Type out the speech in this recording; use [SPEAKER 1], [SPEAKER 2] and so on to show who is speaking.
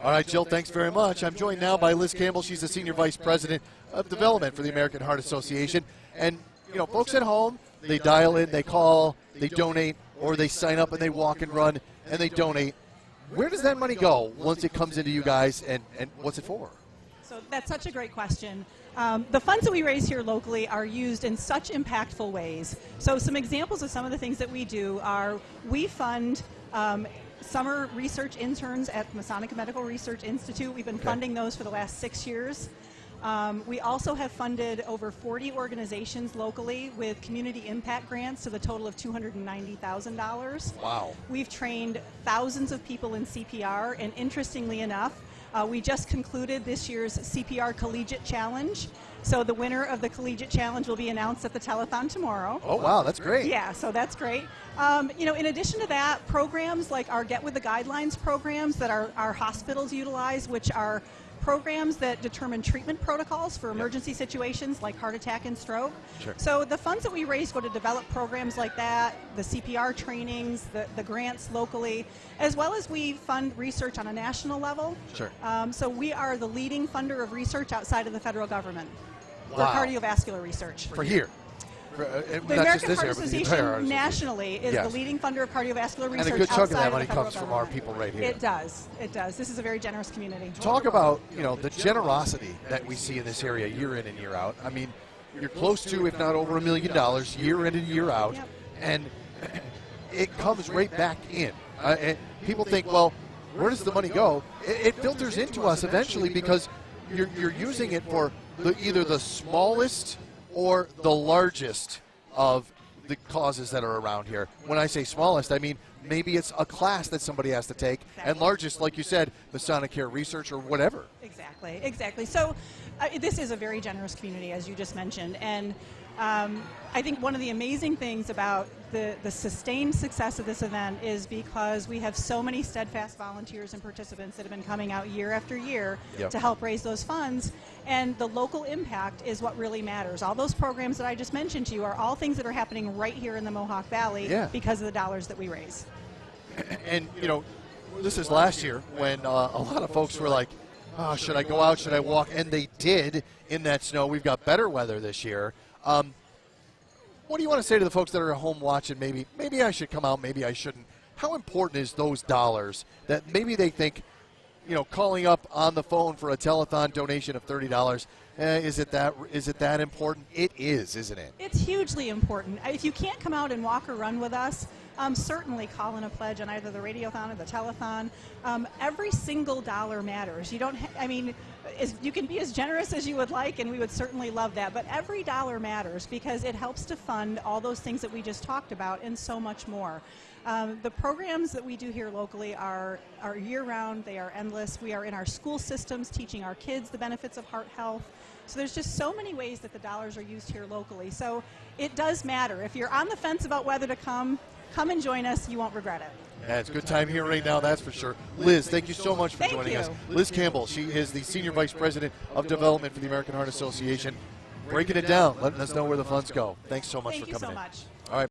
[SPEAKER 1] All right, Jill, thanks very much. I'm joined now by Liz Campbell. She's the Senior Vice President of Development for the American Heart Association. And, you know, folks at home, they dial in, they call, they donate, or they sign up and they walk and run and they donate. Where does that money go once it comes into you guys, and what's it for?
[SPEAKER 2] So that's such a great question. The funds that we raise here locally are used in such impactful ways. So some examples of some of the things that we do are we fund summer research interns at Masonic Medical Research Institute. We've been funding those for the last 6 years. We also have funded over 40 organizations locally with community impact grants to the total of $290,000.
[SPEAKER 1] Wow.
[SPEAKER 2] We've trained thousands of people in CPR, and interestingly enough, we just concluded this year's CPR Collegiate Challenge. So the winner of the Collegiate Challenge will be announced at the telethon tomorrow.
[SPEAKER 1] Oh, wow, that's great.
[SPEAKER 2] Yeah, so that's great. You know, in addition to that, programs like our Get With the Guidelines programs that our hospitals utilize, which are programs that determine treatment protocols for emergency situations like heart attack and stroke.
[SPEAKER 1] Sure.
[SPEAKER 2] So the funds that we raise go to develop programs like that, the CPR trainings, the grants locally, as well as we fund research on a national level.
[SPEAKER 1] Sure.
[SPEAKER 2] So we are the leading funder of research outside of the federal government for
[SPEAKER 1] Wow.
[SPEAKER 2] cardiovascular research.
[SPEAKER 1] For here.
[SPEAKER 2] The American Heart Association nationally is the leading funder of cardiovascular research.
[SPEAKER 1] And a good chunk of that
[SPEAKER 2] outside
[SPEAKER 1] money
[SPEAKER 2] the federal
[SPEAKER 1] comes from
[SPEAKER 2] government.
[SPEAKER 1] our people right here.
[SPEAKER 2] It does. It does. This is a very generous community.
[SPEAKER 1] Talk about, you know, the generosity that we see in this area year in and year out. I mean, you're close to, if not over $1 million, year in and year out,
[SPEAKER 2] Yep.
[SPEAKER 1] and it comes right back in. And people think, well, where does the money go? It filters into us eventually because you're using it for either the smallest or the largest of the causes that are around here. When I say smallest, I mean maybe it's a class that somebody has to take, and largest, like you said, Masonic Care Research or whatever.
[SPEAKER 2] Exactly, exactly. So this is a very generous community, as you just mentioned, and I think one of the amazing things about the sustained success of this event is because we have so many steadfast volunteers and participants that have been coming out year after year to help raise those funds, and the local impact is what really matters. All those programs that I just mentioned to you are all things that are happening right here in the Mohawk Valley because of the dollars that we raise.
[SPEAKER 1] And, you know, this is last year when a lot of folks were like, oh, should I go out, should I walk? And they did in that snow. We've got better weather this year. What do you want to say to the folks that are at home watching? Maybe I should come out, maybe I shouldn't. How important is those dollars that maybe they think, you know, calling up on the phone for a telethon donation of $30, is it that important? It is, isn't it?
[SPEAKER 2] It's hugely important. If you can't come out and walk or run with us, certainly call in a pledge on either the radiothon or the telethon. Every single dollar matters. You don't. You can be as generous as you would like, and we would certainly love that. But every dollar matters because it helps to fund all those things that we just talked about and so much more. The programs that we do here locally are year-round. They are endless. We are in our school systems teaching our kids the benefits of heart health. So there's just so many ways that the dollars are used here locally. So it does matter. If you're on the fence about whether to come and join us. You won't regret it.
[SPEAKER 1] Yeah, it's a good time here right now, that's for sure. Liz, thank you so much for joining us. Liz Campbell, she is the Senior Vice President of Development for the American Heart Association. Breaking it down, letting us know where the funds go. Thanks so much for coming in.
[SPEAKER 2] Thank you so much.
[SPEAKER 1] All right.